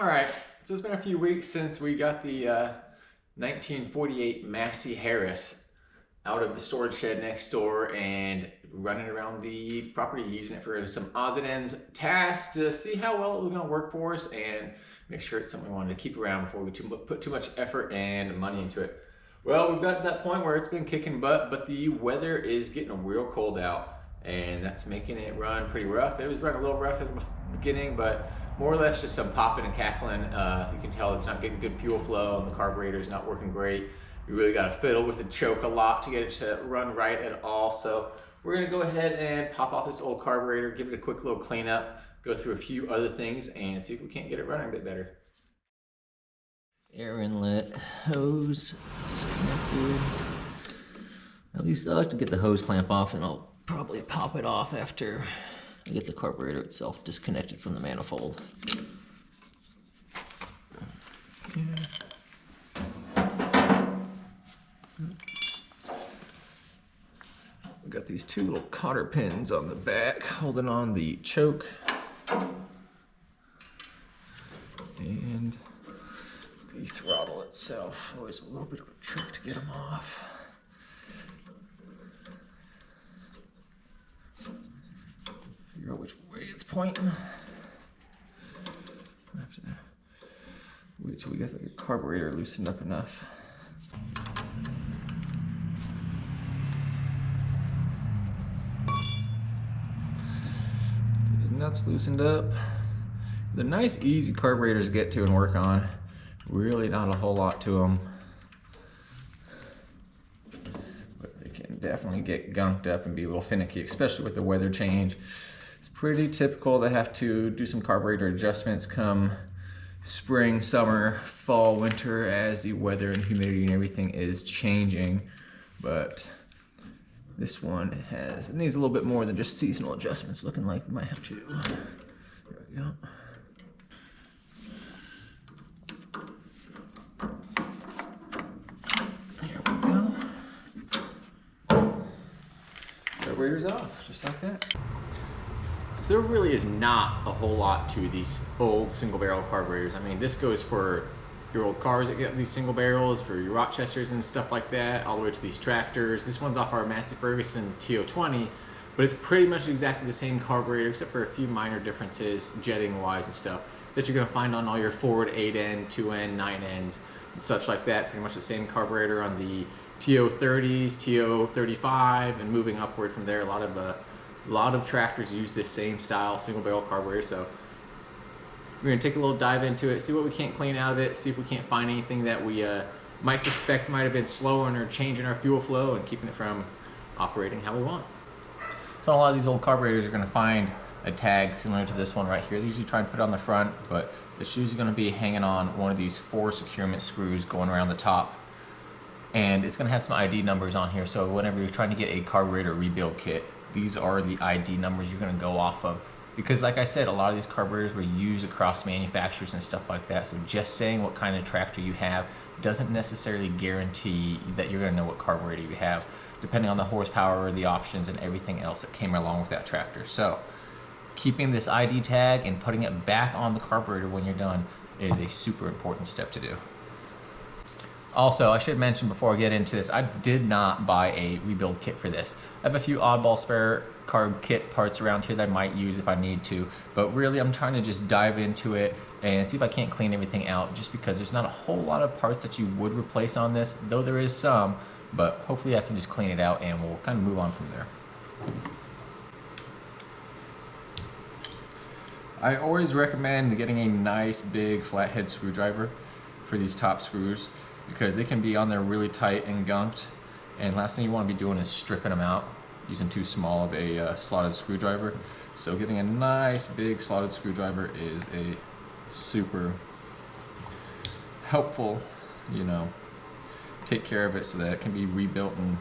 All right, so it's been a few weeks since we got the 1948 Massey Harris out of the storage shed next door and running around the property using it for some odds and ends tasks to see how well it was going to work for us and make sure it's something we wanted to keep around before we put too much effort and money into it. Well, we've got to that point where it's been kicking butt, but the weather is getting real cold out and that's making it run pretty rough. It was running a little rough in the beginning, but more or less just some popping and cackling. You can tell it's not getting good fuel flow and the carburetor is not working great. You really got to fiddle with the choke a lot to get it to run right at all. So we're going to go ahead and pop off this old carburetor, give it a quick little cleanup, go through a few other things and see if we can't get it running a bit better. Air inlet hose disconnected. At least I like to get the hose clamp off, and I'll probably pop it off after I get the carburetor itself disconnected from the manifold. Okay. We've got these two little cotter pins on the back holding on the choke. And the throttle itself, always a little bit of a trick to get them off. Figure out which way it's pointing. Have to wait till we get the carburetor loosened up enough. The nuts loosened up. They're nice, easy carburetors to get to and work on. Really not a whole lot to them. But they can definitely get gunked up and be a little finicky, especially with the weather change. It's pretty typical to have to do some carburetor adjustments come spring, summer, fall, winter, as the weather and humidity and everything is changing. But this one needs a little bit more than just seasonal adjustments. Looking like we might have to. There we go. Carburetor's off, just like that. So there really is not a whole lot to these old single barrel carburetors. I mean, this goes for your old cars that get these single barrels, for your Rochesters and stuff like that, all the way to these tractors. This one's off our Massey Ferguson TO20, but it's pretty much exactly the same carburetor except for a few minor differences, jetting wise and stuff, that you're gonna find on all your Ford 8N, 2N, 9Ns, and such like that. Pretty much the same carburetor on the TO30s, TO35, and moving upward from there. A lot of tractors use this same style single barrel carburetor. So we're gonna take a little dive into it, see what we can't clean out of it, see if we can't find anything that we might suspect might have been slowing or changing our fuel flow and keeping it from operating how we want. So a lot of these old carburetors are gonna find a tag similar to this one right here. They usually try and put it on the front, but it's usually gonna be hanging on one of these 4 securement screws going around the top. And it's gonna have some ID numbers on here, so whenever you're trying to get a carburetor rebuild kit, these are the ID numbers you're gonna go off of. Because like I said, a lot of these carburetors were used across manufacturers and stuff like that, so just saying what kind of tractor you have doesn't necessarily guarantee that you're gonna know what carburetor you have, depending on the horsepower, the options, and everything else that came along with that tractor. So keeping this ID tag and putting it back on the carburetor when you're done is a super important step to do. Also, I should mention before I get into this, I did not buy a rebuild kit for this. I have a few oddball spare carb kit parts around here that I might use if I need to, but really I'm trying to just dive into it and see if I can't clean everything out, just because there's not a whole lot of parts that you would replace on this, though there is some, but hopefully I can just clean it out and we'll kind of move on from there. I always recommend getting a nice big flathead screwdriver for these top screws, because they can be on there really tight and gunked, and last thing you want to be doing is stripping them out using too small of a slotted screwdriver. So getting a nice big slotted screwdriver is a super helpful, take care of it so that it can be rebuilt and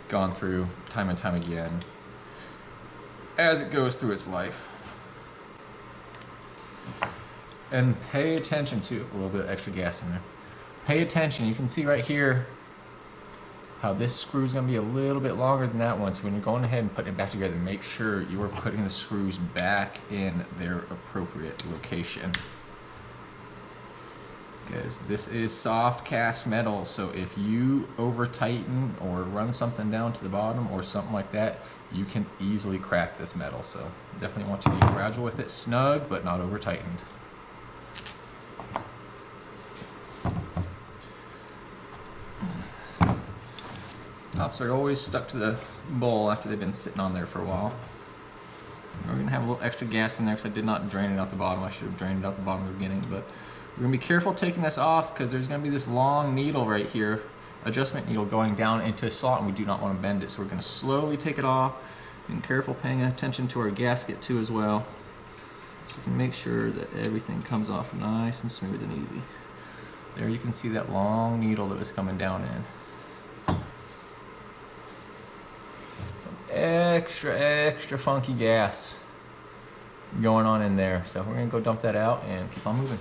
gone through time and time again as it goes through its life. And pay attention to a little bit of extra gas in there. Pay attention, you can see right here how this screw is going to be a little bit longer than that one. So when you're going ahead and putting it back together, make sure you are putting the screws back in their appropriate location. because this is soft cast metal, so if you over tighten or run something down to the bottom or something like that, you can easily crack this metal. So definitely want to be fragile with it, snug but not over tightened. Tops are always stuck to the bowl after they've been sitting on there for a while. We're gonna have a little extra gas in there because I did not drain it out the bottom. I should have drained it out the bottom at the beginning, but we're gonna be careful taking this off because there's gonna be this long needle right here, adjustment needle going down into a slot, and we do not want to bend it. So we're gonna slowly take it off, and careful paying attention to our gasket too as well. So you can make sure that everything comes off nice and smooth and easy. There you can see that long needle that was coming down in. Some extra funky gas going on in there. So we're gonna go dump that out and keep on moving.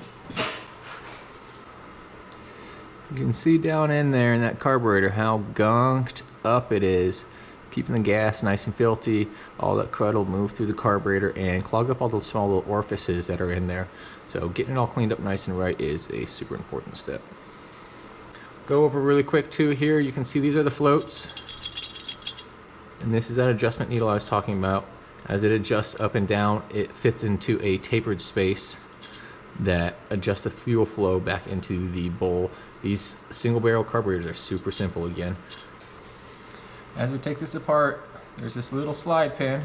You can see down in there in that carburetor how gunked up it is. Keeping the gas nice and filthy. All that crud will move through the carburetor and clog up all the small little orifices that are in there. So getting it all cleaned up nice and right is a super important step. Go over really quick too here. You can see these are the floats. And this is that adjustment needle I was talking about. As it adjusts up and down, it fits into a tapered space that adjusts the fuel flow back into the bowl. These single barrel carburetors are super simple again. As we take this apart, there's this little slide pin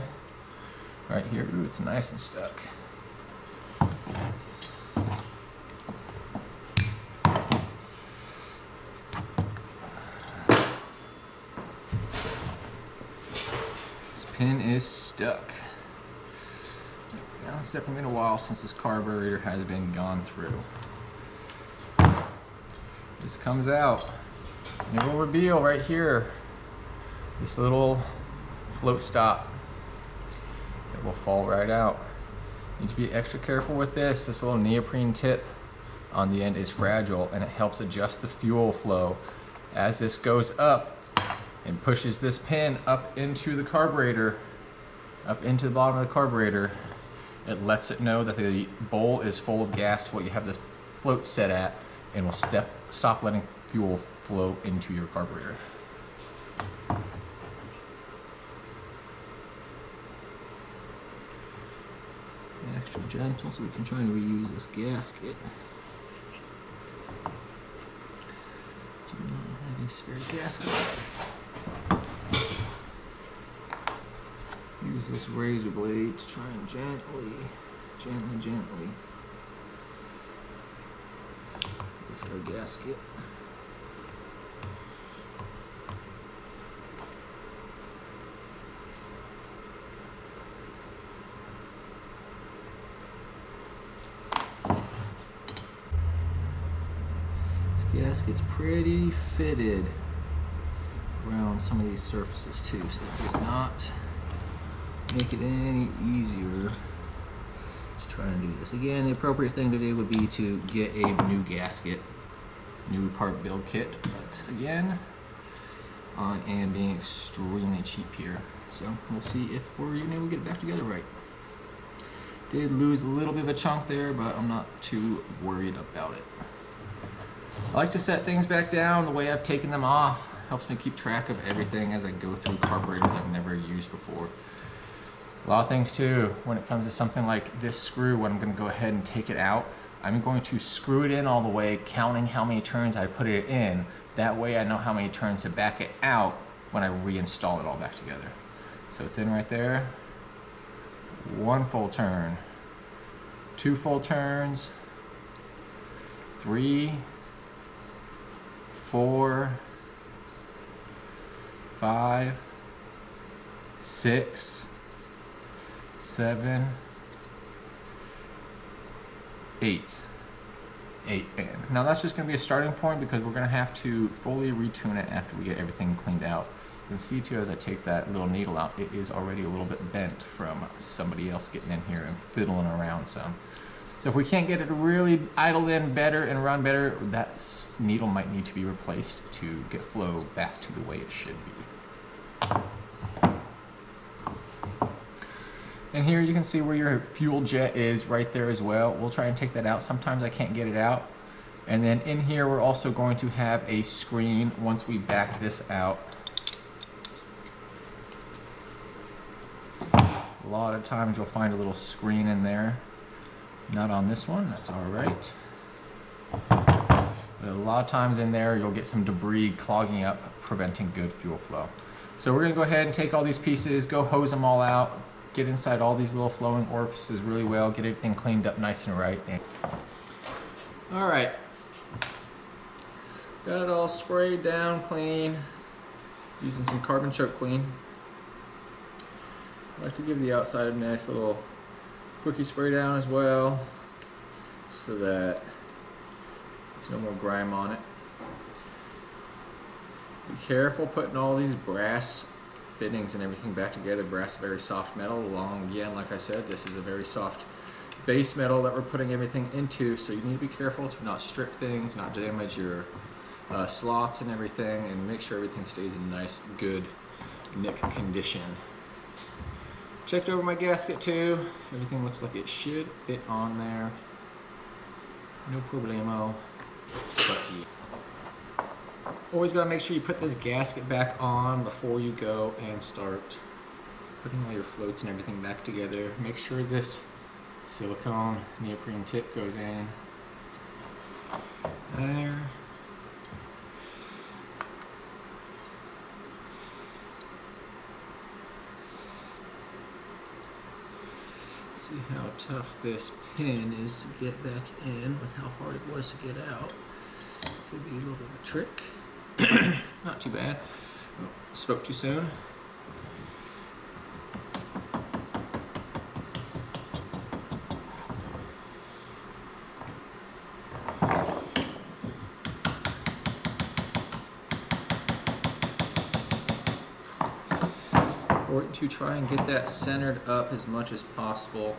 right here. Ooh, it's nice and stuck. Pin is stuck. Now it's definitely been a while since this carburetor has been gone through. This comes out and it will reveal right here this little float stop that will fall right out. You need to be extra careful with this. This little neoprene tip on the end is fragile and it helps adjust the fuel flow. As this goes up, and pushes this pin up into the carburetor, up into the bottom of the carburetor, it lets it know that the bowl is full of gas, what you have the float set at, and will stop letting fuel flow into your carburetor. Extra gentle so we can try and reuse this gasket. Do not have a spare gasket. Use this razor blade to try and gently lift our gasket. This gasket's pretty fitted around some of these surfaces too, so that does not make it any easier to try and do this. Again, the appropriate thing to do would be to get a new gasket, new part build kit, but again, I am being extremely cheap here. So we'll see if we're even able to get it back together right. Did lose a little bit of a chunk there, but I'm not too worried about it. I like to set things back down the way I've taken them off. Helps me keep track of everything as I go through carburetors I've never used before. A lot of things too, when it comes to something like this screw, when I'm going to go ahead and take it out, I'm going to screw it in all the way, counting how many turns I put it in. That way I know how many turns to back it out when I reinstall it all back together. So it's in right there. 1 full turn, 2 full turns, 3, 4, 5, 6, 7, 8. 8 in. Now that's just going to be a starting point because we're going to have to fully retune it after we get everything cleaned out. You can see too as I take that little needle out, it is already a little bit bent from somebody else getting in here and fiddling around some. So if we can't get it to really idle in better and run better, that needle might need to be replaced to get flow back to the way it should be. And here you can see where your fuel jet is right there as well. We'll try and take that out. Sometimes I can't get it out. And then in here, we're also going to have a screen once we back this out. A lot of times you'll find a little screen in there. Not on this one, that's all right. But a lot of times in there, you'll get some debris clogging up, preventing good fuel flow. So we're gonna go ahead and take all these pieces, go hose them all out, get inside all these little flowing orifices really well, get everything cleaned up nice and right. All right, got it all sprayed down clean, using some carbon choke clean. I like to give the outside a nice little quickie spray down as well, so that there's no more grime on it. Be careful putting all these brass fittings and everything back together. Brass, very soft metal. Along again, like I said, this is a very soft base metal that we're putting everything into, so you need to be careful to not strip things, not damage your slots and everything, and make sure everything stays in nice, good nick condition. Checked over my gasket too. Everything looks like it should fit on there. No problemo. But always gotta make sure you put this gasket back on before you go and start putting all your floats and everything back together. Make sure this silicone neoprene tip goes in there. See how tough this pin is to get back in with how hard it was to get out. Could be a little bit of a trick. Not too bad. Oh, spoke too soon. Important to try and get that centered up as much as possible,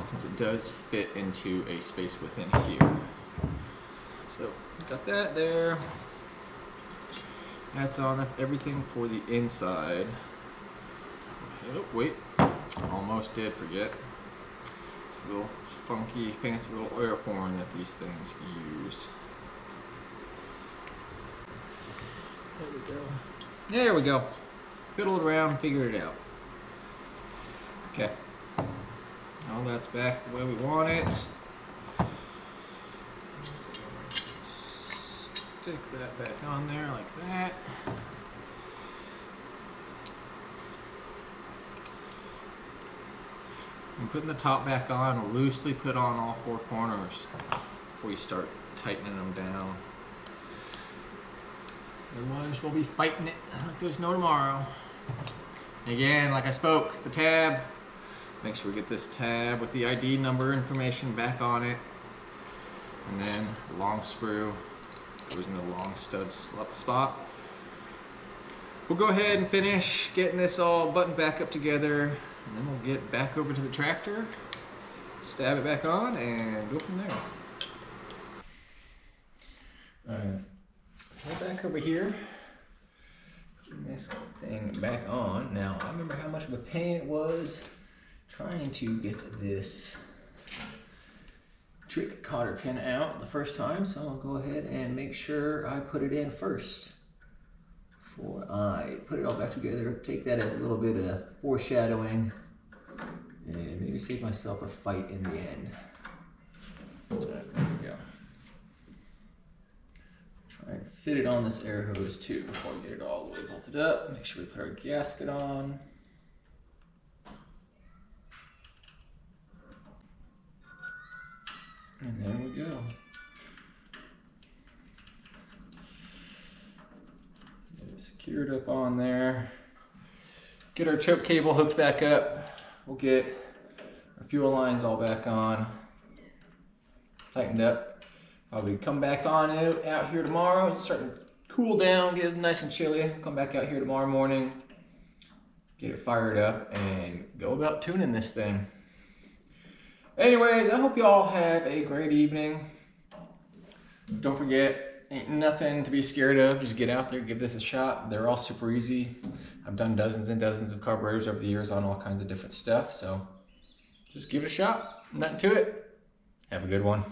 since it does fit into a space within here. So, got that there. That's on, that's everything for the inside. Oh, wait, almost did forget. It's a little funky, fancy little air horn that these things use. There we go. There we go. Fiddled around, figured it out. Okay. All that's back the way we want it. Stick that back on there like that. And putting the top back on, loosely put on all four corners before you start tightening them down. Otherwise, we'll be fighting it like there's no tomorrow. Again, like I spoke, the tab. Make sure we get this tab with the ID number information back on it. And then the long screw goes in the long stud spot. We'll go ahead and finish getting this all buttoned back up together, and then we'll get back over to the tractor, stab it back on, and go from there. Alright, head back over here. Putting this thing back on. Now, I remember how much of a pain it was trying to get this trick cotter pin out the first time, so I'll go ahead and make sure I put it in first before I put it all back together. Take that as a little bit of foreshadowing and maybe save myself a fight in the end. There we go. Try and fit it on this air hose too before we get it all the way bolted up. Make sure we put our gasket on. And there we go. Get it secured up on there. Get our choke cable hooked back up. We'll get our fuel lines all back on. Tightened up. Probably come back on out here tomorrow. It's starting to cool down, get it nice and chilly. Come back out here tomorrow morning. Get it fired up and go about tuning this thing. Anyways, I hope you all have a great evening. Don't forget, ain't nothing to be scared of. Just get out there, give this a shot. They're all super easy. I've done dozens and dozens of carburetors over the years on all kinds of different stuff. So just give it a shot. Nothing to it. Have a good one.